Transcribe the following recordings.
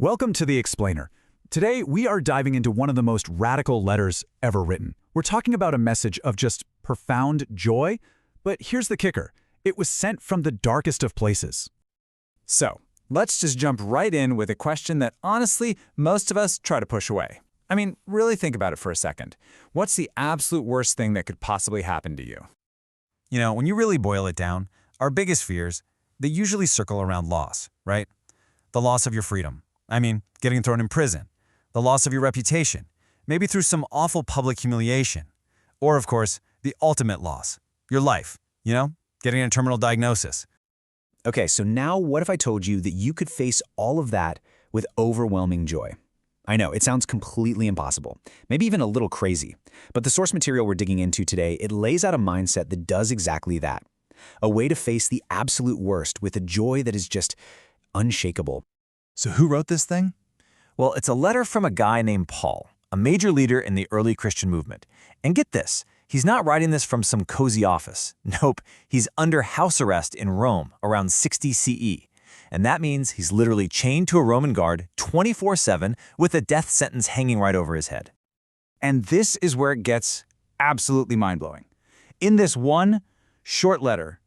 Welcome to The Explainer. Today, we are diving into one of the most radical letters ever written. We're talking about a message of just profound joy, but here's the kicker. It was sent from the darkest of places. So, let's just jump right in with a question that honestly, most of us try to push away. I mean, really think about it for a second. What's the absolute worst thing that could possibly happen to you? You know, when you really boil it down, our biggest fears, they usually circle around loss, right? The loss of your freedom. I mean, getting thrown in prison. The loss of your reputation. Maybe through some awful public humiliation. Or, of course, the ultimate loss. Your life, getting a terminal diagnosis. Okay, so now what if I told you that you could face all of that with overwhelming joy? I know, it sounds completely impossible, maybe even a little crazy, but the source material we're digging into today, it lays out a mindset that does exactly that. A way to face the absolute worst with a joy that is just unshakable. So who wrote this thing? Well, it's a letter from a guy named Paul, a major leader in the early Christian movement. And get this, he's not writing this from some cozy office. Nope, he's under house arrest in Rome around 60 CE. And that means he's literally chained to a Roman guard 24/7 with a death sentence hanging right over his head. And this is where it gets absolutely mind-blowing. In this one short letter,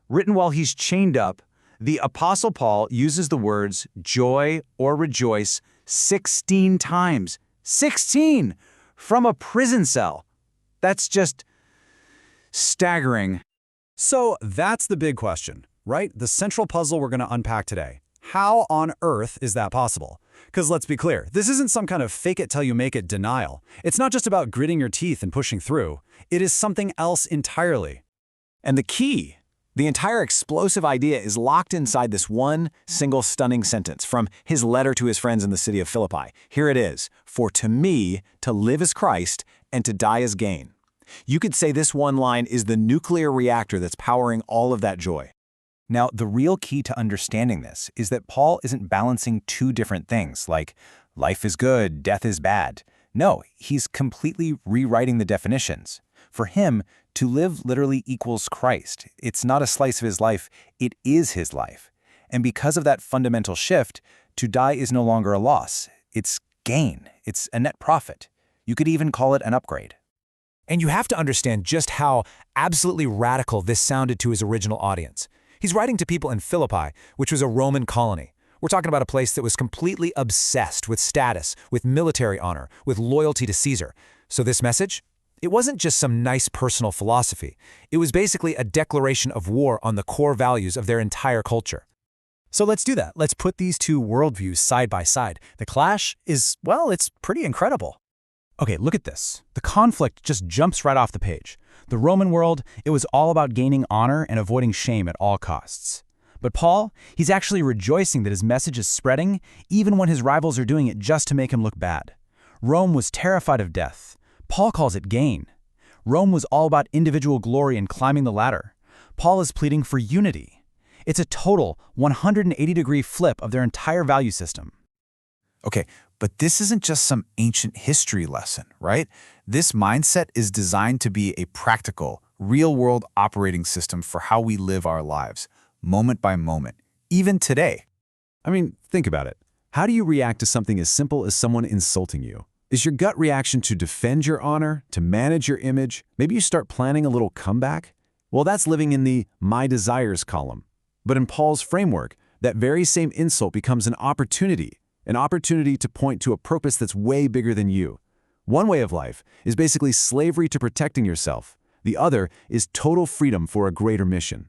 written while he's chained up, the Apostle Paul uses the words joy or rejoice 16 times. 16! From a prison cell. That's just staggering. So that's the big question, right? The central puzzle we're going to unpack today. How on earth is that possible? Because let's be clear, this isn't some kind of fake-it-till-you-make-it denial. It's not just about gritting your teeth and pushing through. It is something else entirely. And the key, the entire explosive idea is locked inside this one single stunning sentence from his letter to his friends in the city of Philippi. Here it is, "For to me, to live is Christ, and to die is gain." You could say this one line is the nuclear reactor that's powering all of that joy. Now, the real key to understanding this is that Paul isn't balancing two different things, like life is good, death is bad. No, he's completely rewriting the definitions. For him, to live literally equals Christ. It's not a slice of his life, it is his life. And because of that fundamental shift, to die is no longer a loss. It's gain. It's a net profit. You could even call it an upgrade. And you have to understand just how absolutely radical this sounded to his original audience. He's writing to people in Philippi, which was a Roman colony. We're talking about a place that was completely obsessed with status, with military honor, with loyalty to Caesar. So this message? It wasn't just some nice personal philosophy. It was basically a declaration of war on the core values of their entire culture. So let's do that. Let's put these two worldviews side by side. The clash is, well, it's pretty incredible. Okay, look at this. The conflict just jumps right off the page. The Roman world, it was all about gaining honor and avoiding shame at all costs. But Paul, he's actually rejoicing that his message is spreading, even when his rivals are doing it just to make him look bad. Rome was terrified of death. Paul calls it gain. Rome was all about individual glory and climbing the ladder. Paul is pleading for unity. It's a total 180-degree flip of their entire value system. Okay, but this isn't just some ancient history lesson, right? This mindset is designed to be a practical, real-world operating system for how we live our lives, moment by moment, even today. I mean, think about it. How do you react to something as simple as someone insulting you? Is your gut reaction to defend your honor, to manage your image? Maybe you start planning a little comeback? Well, that's living in the my desires column. But in Paul's framework, that very same insult becomes an opportunity to point to a purpose that's way bigger than you. One way of life is basically slavery to protecting yourself. The other is total freedom for a greater mission.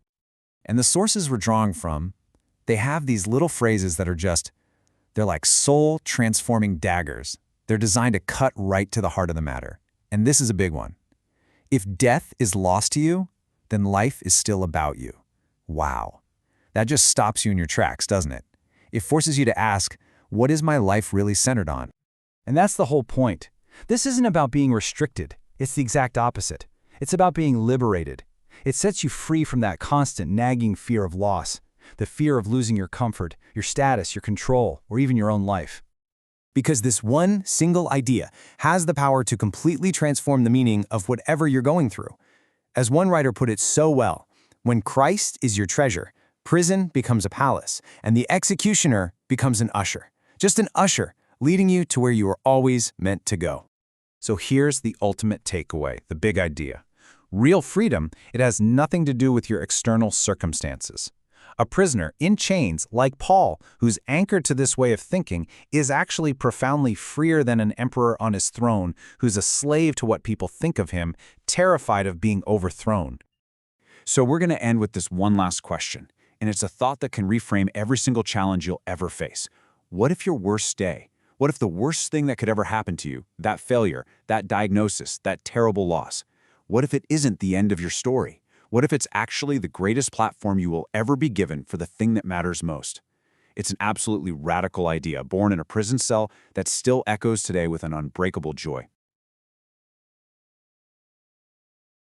And the sources we're drawing from, they have these little phrases that are they're like soul-transforming daggers. They're designed to cut right to the heart of the matter. And this is a big one. If death is lost to you, then life is still about you. Wow. That just stops you in your tracks, doesn't it? It forces you to ask, what is my life really centered on? And that's the whole point. This isn't about being restricted. It's the exact opposite. It's about being liberated. It sets you free from that constant nagging fear of loss, the fear of losing your comfort, your status, your control, or even your own life. Because this one single idea has the power to completely transform the meaning of whatever you're going through. As one writer put it so well, when Christ is your treasure, prison becomes a palace, and the executioner becomes an usher. Just an usher, leading you to where you were always meant to go. So here's the ultimate takeaway, the big idea. Real freedom, it has nothing to do with your external circumstances. A prisoner in chains, like Paul, who's anchored to this way of thinking, is actually profoundly freer than an emperor on his throne who's a slave to what people think of him, terrified of being overthrown. So we're going to end with this one last question, and it's a thought that can reframe every single challenge you'll ever face. What if your worst day? What if the worst thing that could ever happen to you, that failure, that diagnosis, that terrible loss, what if it isn't the end of your story? What if it's actually the greatest platform you will ever be given for the thing that matters most? It's an absolutely radical idea, born in a prison cell that still echoes today with an unbreakable joy.